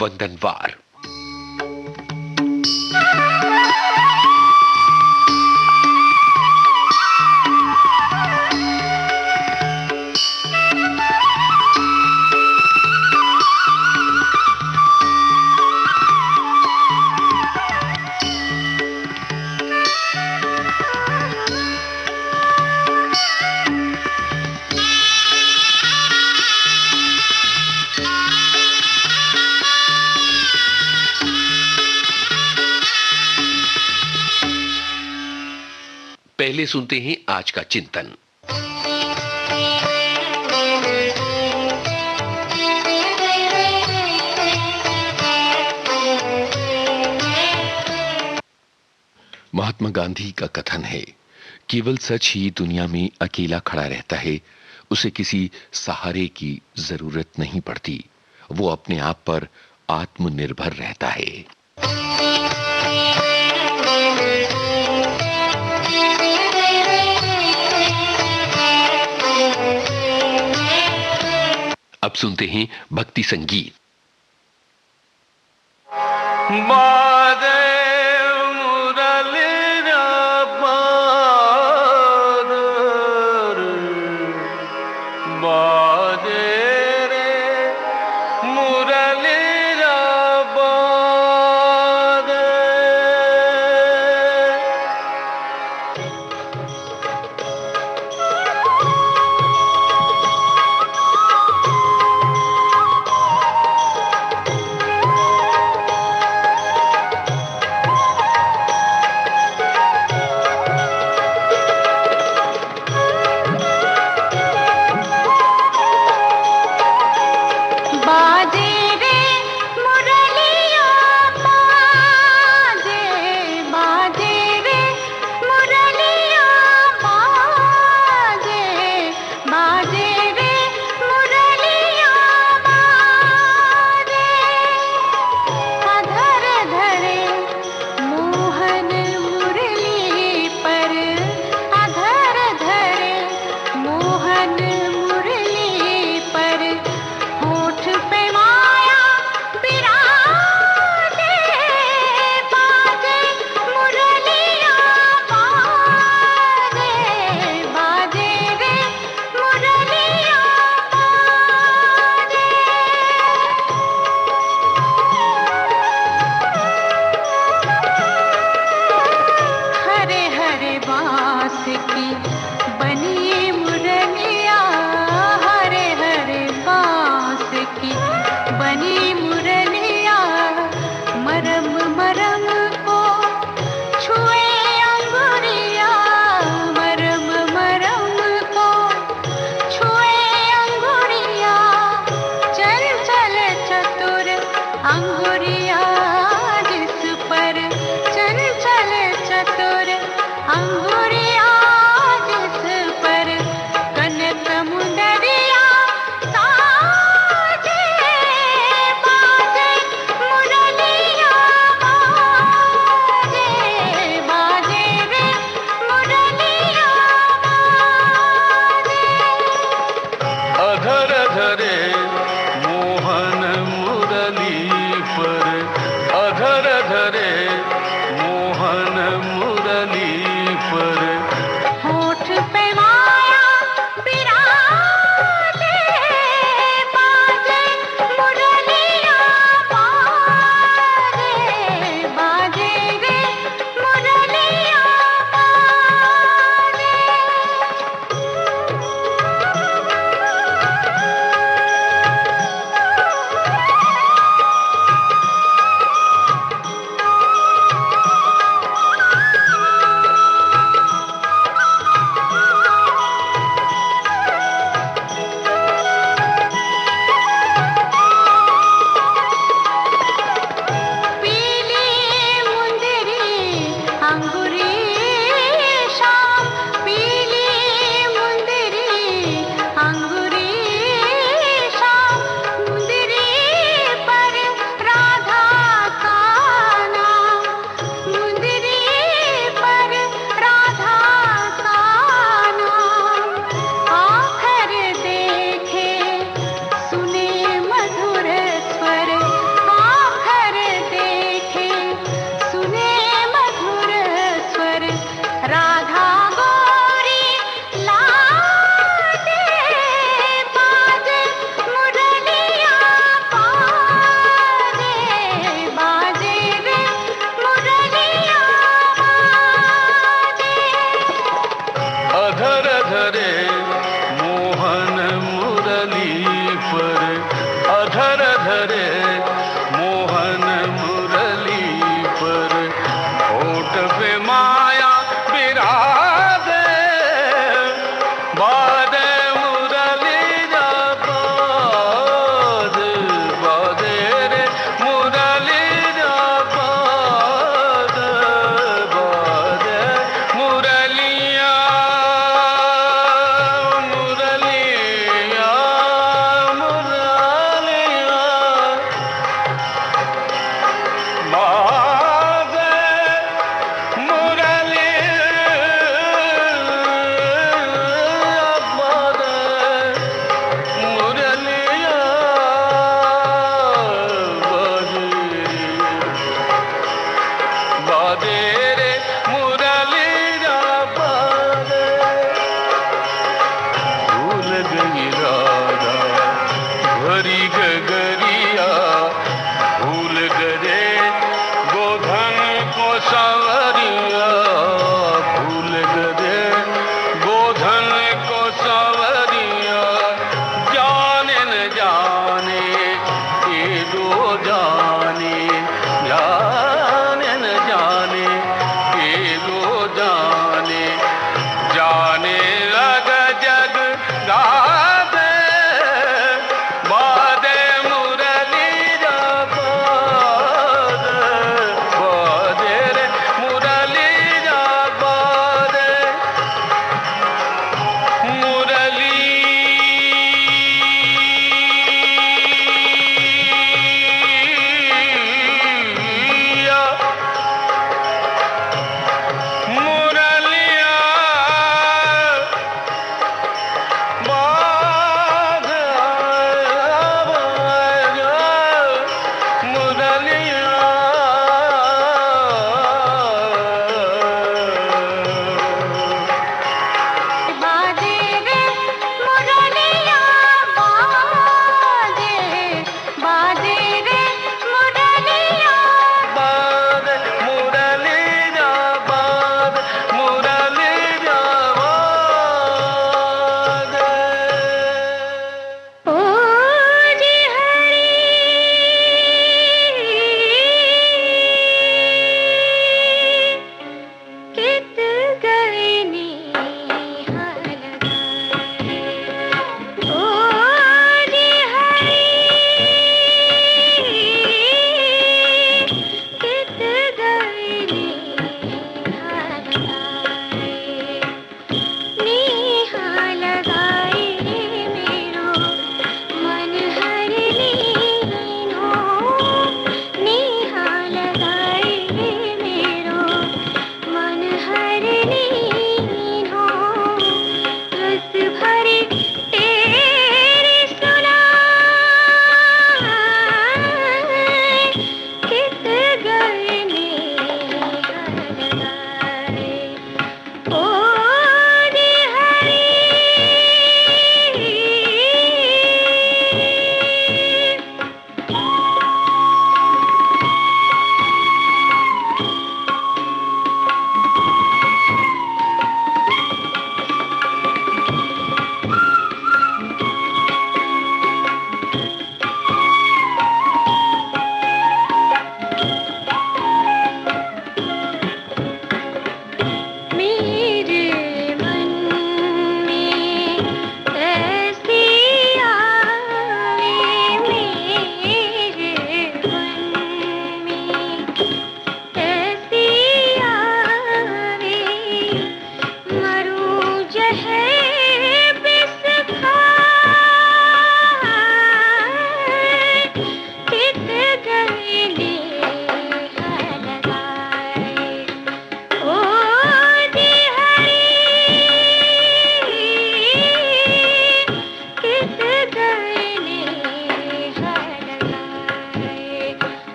वंदनवार। पहले सुनते हैं आज का चिंतन। महात्मा गांधी का कथन है, केवल सच ही दुनिया में अकेला खड़ा रहता है, उसे किसी सहारे की जरूरत नहीं पड़ती, वो अपने आप पर आत्मनिर्भर रहता है। अब सुनते हैं भक्ति संगीत। जाने जाने न जाने के लो जाने जाने लग जग गावे बादे मुरली बादे रे मुरली बादे मुरली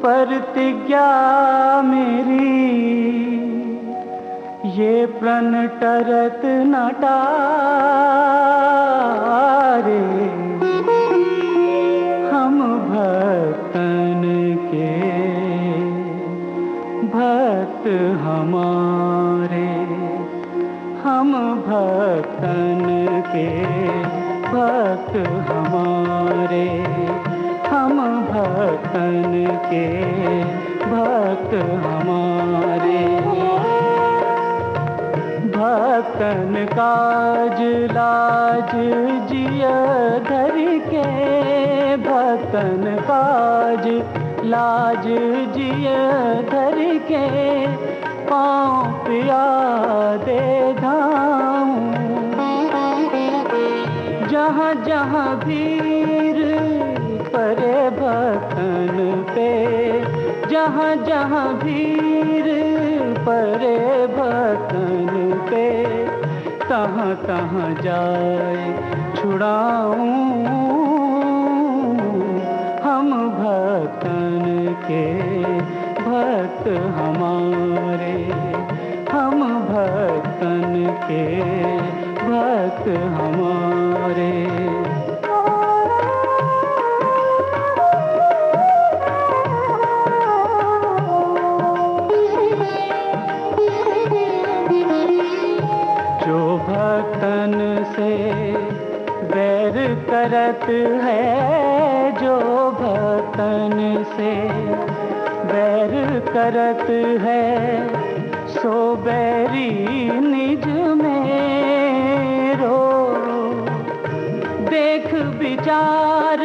प्रतिज्ञा मेरी ये प्रण टरत न टारे, हम भक्तन के भक्त हमारे, हम भक्तन के भक्त हमारे, हम भक्तन के भक्त हमारे। भक्तन काज लाज जिय धर के, भक्तन काज लाज जिय धर के, पाँव पिया दे धाम। जहाँ जहाँ भीड़ परे भक्तन पे, जहाँ जहाँ भीड़ परे भक्तन पे, तहाँ तहाँ जाए छुड़ाऊं। हम भक्तन के भक्त हमारे, हम भक्तन के भक्त हमारे। भक्तन से बैर करत है, जो भक्तन से बैर करत है, सो बैरी निज मेरो। देख विचार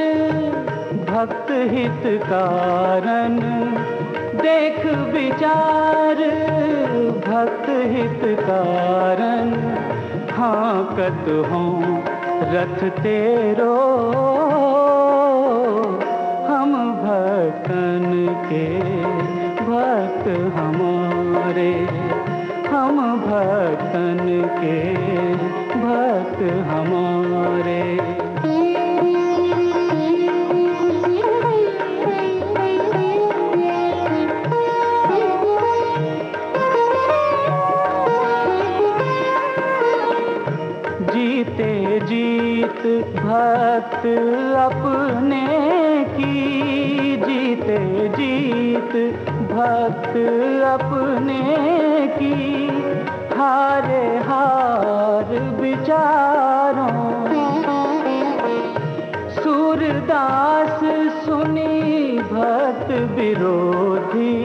भक्त हित कारण, देख विचार भक्त हित कारण, हाँकत हों रथ तेरो। हम भक्तन के भक्त हमारे, हम भक्तन के भक्त हमारे। जीते जीत भक्त अपने की, जीते जीत भक्त अपने की, हारे हार विचारों। सूरदास सुनी भक्त विरोधी,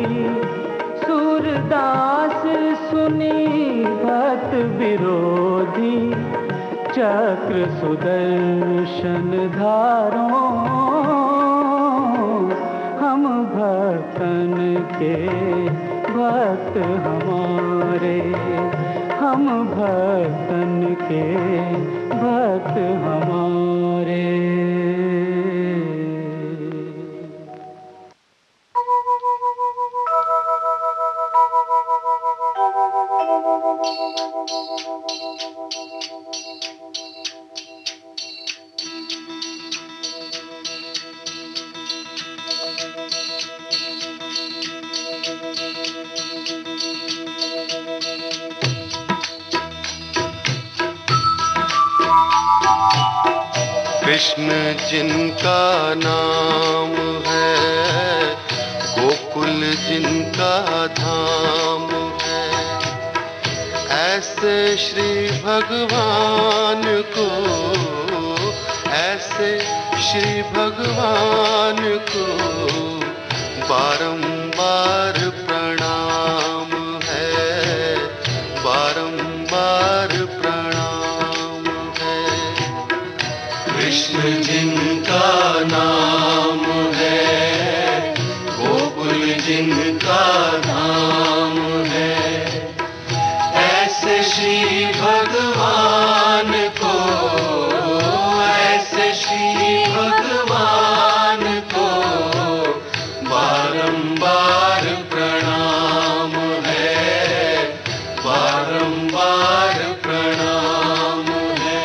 सूरदास सुनी भक्त विरोधी, चक्र सुदर्शन धारों। हम भक्तन के भक्त हमारे, हम भक्तन के भक्त हमारे। कृष्ण जिनका नाम है, गोकुल जिनका धाम है, ऐसे श्री भगवान को, ऐसे श्री भगवान को बारंबार प्रणाम है, बारंबार प्रणाम है। कृष्ण जिनका नाम है, गोकुल जिनका धाम है, ऐसे श्री भगवान को, ऐसे श्री भगवान को बारंबार प्रणाम है, बारंबार प्रणाम है।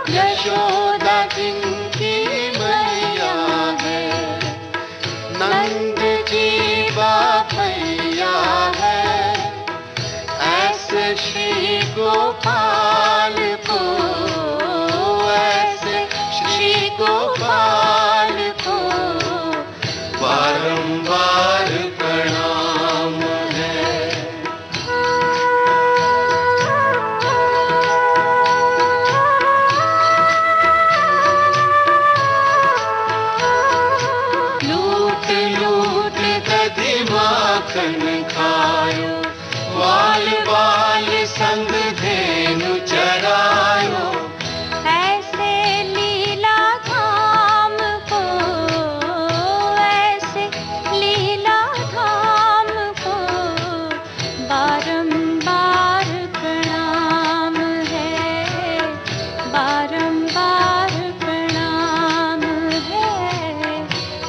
यशोदा जिनकी मैया है, नंद जी बापैया है, ऐसे श्री गोपाल को, ऐसे श्री गोपाल को बारंबार प्रणाम है। लूट लूट दधि माखन खायो, बाल बाल संग धेनु चरायो, ऐसे लीला धाम को, ऐसे लीला धाम को बारंबार प्रणाम है, बारंबार प्रणाम है।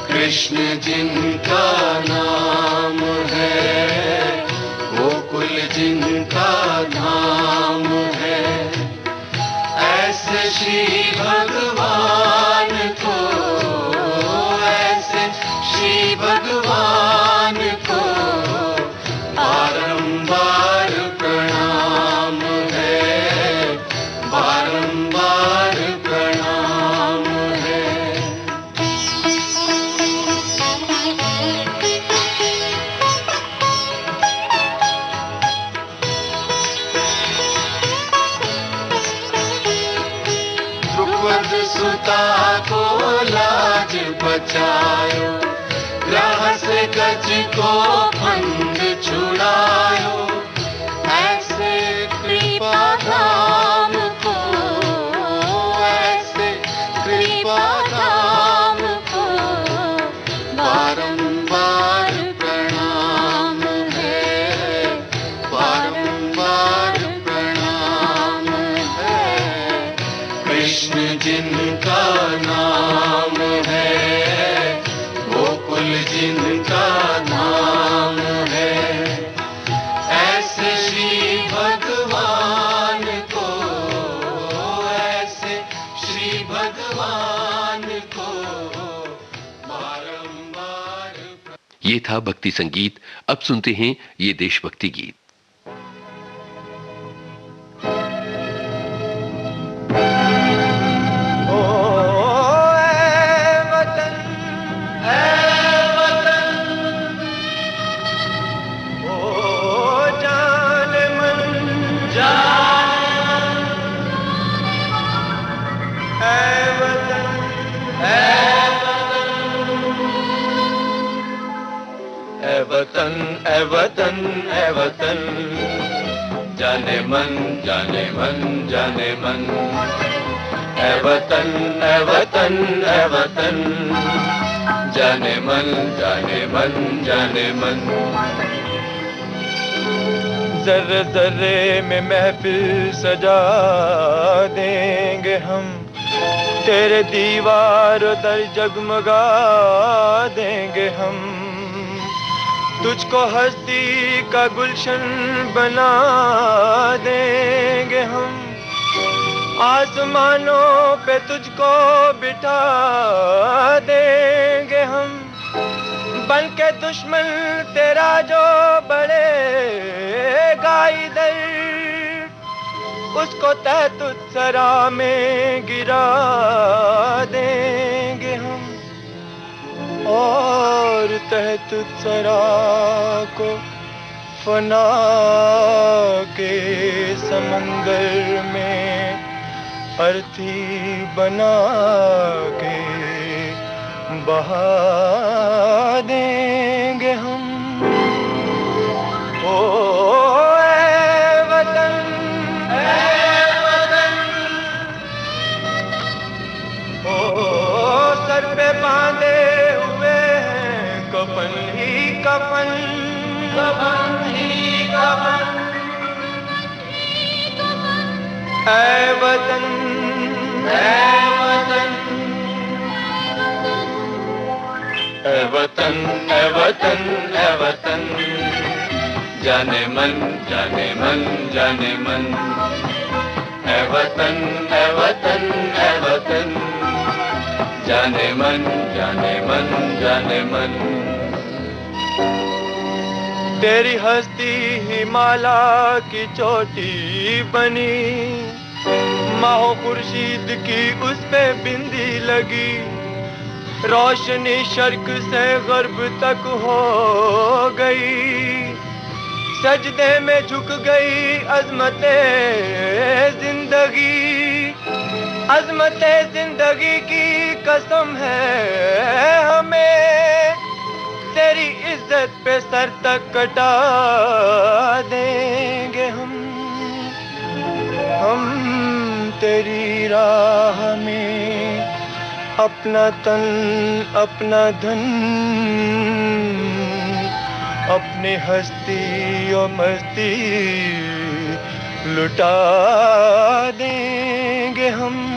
कृष्ण जिनका नाम है, गोकुल जिनका धाम है, ऐसे श्री भगवान को, ऐसे श्री भगवान को बारंबार प्रणाम है, बारंबार प्रणाम है। द्रुपद सुता को लाज बचायो, ग्रह से गज को फंद छुड़ायो, ऐसे कृपा धाम को, ऐसे कृपा धाम को बारंबार प्रणाम है, बारंबार प्रणाम है। कृष्ण जिनका नाम है, गोकुल जिनका धाम है, ऐसे श्री भगवान को, ऐसे श्री भगवान को बारंबार। ये था भक्ति संगीत। अब सुनते हैं ये देशभक्ति गीत। वतन ए वतन ए वतन, जाने मन जाने मन जाने मन, ए वतन ए वतन ए वतन, जाने मन जाने मन जाने मन। जर्रे जर्रे में महफिल सजा देंगे हम, तेरे दीवार दर जगमगा देंगे हम, तुझको हस्ती का गुलशन बना देंगे हम, आसमानों पे तुझको बिठा देंगे हम, बन के दुश्मन तेरा जो बढ़ेगा इधर, उसको तहत सरा में गिरा देंगे हम, और तहत सरा को फना के समंदर में अर्थी बना के बहा दें। कफन ही कफन, कफन ही कफन। ऐ वतन, ऐ वतन, ऐ वतन, ऐ वतन, ऐ वतन, जाने मन, जाने मन, जाने मन। ऐ वतन, ऐ वतन, ऐ वतन, जाने मन, जाने मन, जाने मन। तेरी हस्ती हिमाला की चोटी बनी, माहो खुर्शीद की उस पे बिंदी लगी, रोशनी शर्क से गर्ब तक हो गई, सजदे में झुक गई अजमते जिंदगी, अजमते जिंदगी की कसम है हमें, तेरी इज्जत पे सर तक कटा देंगे हम तेरी राह में अपना तन, अपना धन, अपनी हस्ती और मस्ती लुटा देंगे हम।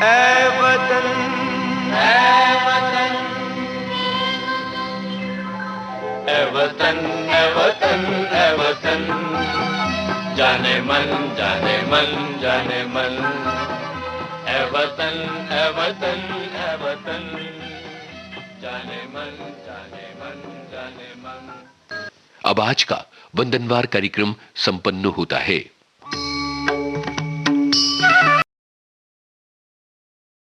ऐ वतन, ऐ वतन, ऐ वतन, ऐ वतन, ऐ वतन, जाने मन, जाने मन, जाने मन। ऐ वतन, ऐ वतन, ऐ वतन, जाने मन, जाने मन, जाने मन। अब आज का वंदनवार कार्यक्रम संपन्न होता है।